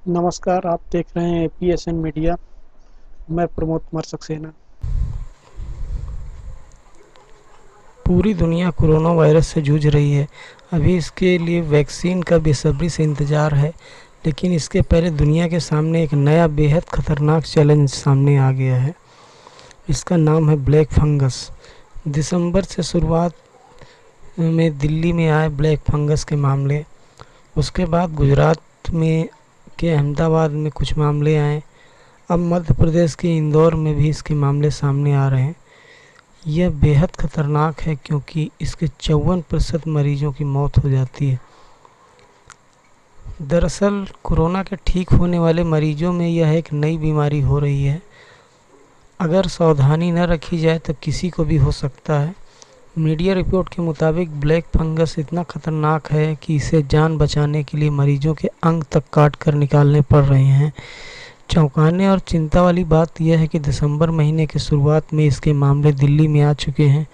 नमस्कार, आप देख रहे हैं पीएसएन मीडिया। मैं प्रमोद कुमार सक्सेना। पूरी दुनिया कोरोना वायरस से जूझ रही है। अभी इसके लिए वैक्सीन का बेसब्री से इंतज़ार है, लेकिन इसके पहले दुनिया के सामने एक नया बेहद ख़तरनाक चैलेंज सामने आ गया है। इसका नाम है ब्लैक फंगस। दिसंबर से शुरुआत में दिल्ली में आए ब्लैक फंगस के मामले, उसके बाद गुजरात में के अहमदाबाद में कुछ मामले आए। अब मध्य प्रदेश के इंदौर में भी इसके मामले सामने आ रहे हैं। यह बेहद ख़तरनाक है क्योंकि इसके 54% मरीजों की मौत हो जाती है। दरअसल कोरोना के ठीक होने वाले मरीजों में यह एक नई बीमारी हो रही है। अगर सावधानी न रखी जाए तो किसी को भी हो सकता है। मीडिया रिपोर्ट के मुताबिक ब्लैक फंगस इतना ख़तरनाक है कि इसे जान बचाने के लिए मरीजों के अंग तक काट कर निकालने पड़ रहे हैं। चौंकाने और चिंता वाली बात यह है कि दिसंबर महीने की शुरुआत में इसके मामले दिल्ली में आ चुके हैं।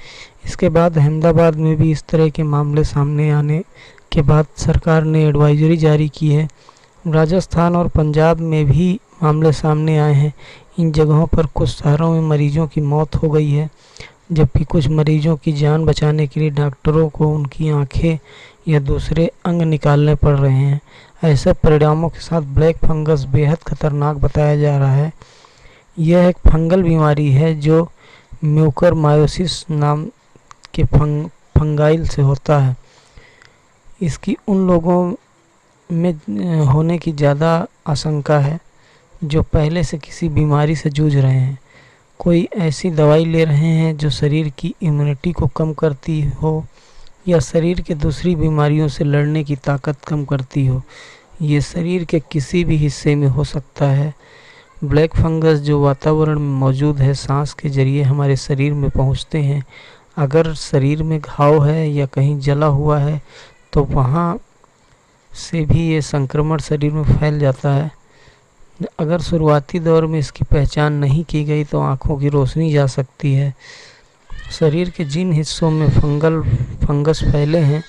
इसके बाद अहमदाबाद में भी इस तरह के मामले सामने आने के बाद सरकार ने एडवाइजरी जारी की है। राजस्थान और पंजाब में भी मामले सामने आए हैं। इन जगहों पर कुछ शहरों में मरीजों की मौत हो गई है, जबकि कुछ मरीजों की जान बचाने के लिए डॉक्टरों को उनकी आंखें या दूसरे अंग निकालने पड़ रहे हैं। ऐसे परिणामों के साथ ब्लैक फंगस बेहद खतरनाक बताया जा रहा है। यह एक फंगल बीमारी है जो म्यूकरमायोसिस नाम के फंगाइल से होता है। इसकी उन लोगों में होने की ज़्यादा आशंका है जो पहले से किसी बीमारी से जूझ रहे हैं, कोई ऐसी दवाई ले रहे हैं जो शरीर की इम्यूनिटी को कम करती हो या शरीर के दूसरी बीमारियों से लड़ने की ताकत कम करती हो। ये शरीर के किसी भी हिस्से में हो सकता है। ब्लैक फंगस जो वातावरण में मौजूद है, सांस के जरिए हमारे शरीर में पहुंचते हैं। अगर शरीर में घाव है या कहीं जला हुआ है तो वहाँ से भी ये संक्रमण शरीर में फैल जाता है। अगर शुरुआती दौर में इसकी पहचान नहीं की गई तो आँखों की रोशनी जा सकती है। शरीर के जिन हिस्सों में फंगस फैले हैं,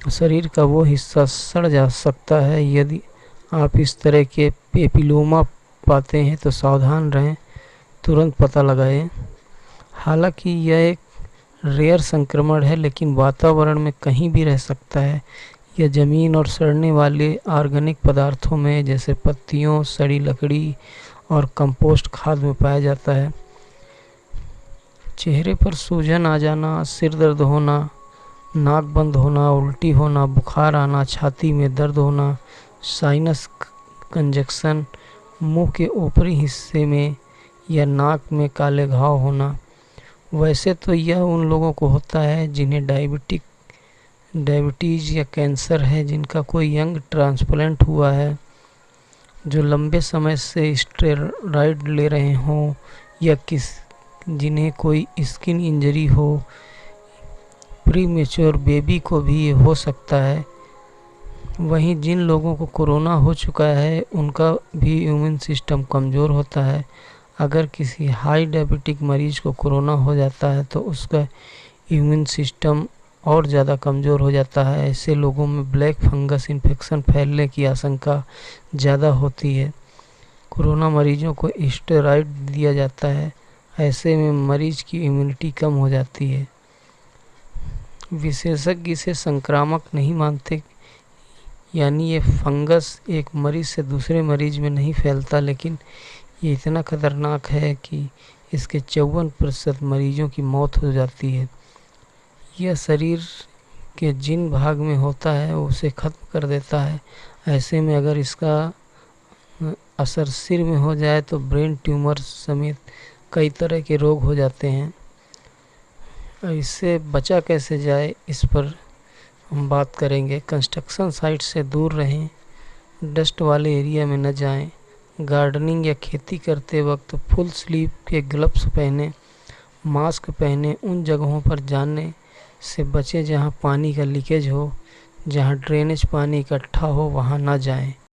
शरीर का वो हिस्सा सड़ जा सकता है। यदि आप इस तरह के पेपिलोमा पाते हैं तो सावधान रहें, तुरंत पता लगाएं। हालांकि यह एक रेयर संक्रमण है, लेकिन वातावरण में कहीं भी रह सकता है। यह ज़मीन और सड़ने वाले ऑर्गेनिक पदार्थों में जैसे पत्तियों, सड़ी लकड़ी और कंपोस्ट खाद में पाया जाता है। चेहरे पर सूजन आ जाना, सिर दर्द होना, नाक बंद होना, उल्टी होना, बुखार आना, छाती में दर्द होना, साइनस कंजक्शन, मुंह के ऊपरी हिस्से में या नाक में काले घाव होना। वैसे तो यह उन लोगों को होता है जिन्हें डायबिटीज़ या कैंसर है, जिनका कोई अंग ट्रांसप्लांट हुआ है, जो लंबे समय से स्टेरॉइड ले रहे हों या जिन्हें कोई स्किन इंजरी हो। प्री मैच्योर बेबी को भी ये हो सकता है। वहीं जिन लोगों को कोरोना हो चुका है उनका भी इम्यून सिस्टम कमज़ोर होता है। अगर किसी हाई डायबिटिक मरीज को कोरोना हो जाता है तो उसका इम्यून सिस्टम और ज़्यादा कमज़ोर हो जाता है। ऐसे लोगों में ब्लैक फंगस इन्फेक्शन फैलने की आशंका ज़्यादा होती है। कोरोना मरीजों को स्टेरॉइड दिया जाता है, ऐसे में मरीज की इम्यूनिटी कम हो जाती है। विशेषज्ञ इसे संक्रामक नहीं मानते, यानी ये फंगस एक मरीज से दूसरे मरीज में नहीं फैलता, लेकिन ये इतना खतरनाक है कि इसके 54% मरीजों की मौत हो जाती है। यह शरीर के जिन भाग में होता है उसे ख़त्म कर देता है। ऐसे में अगर इसका असर सिर में हो जाए तो ब्रेन ट्यूमर समेत कई तरह के रोग हो जाते हैं। इससे बचा कैसे जाए, इस पर हम बात करेंगे। कंस्ट्रक्शन साइट से दूर रहें, डस्ट वाले एरिया में न जाएं, गार्डनिंग या खेती करते वक्त फुल स्लीव के ग्लव्स पहने, मास्क पहने, उन जगहों पर जाने से बचें जहां पानी का लीकेज हो, जहां ड्रेनेज पानी इकट्ठा हो वहां न जाएं।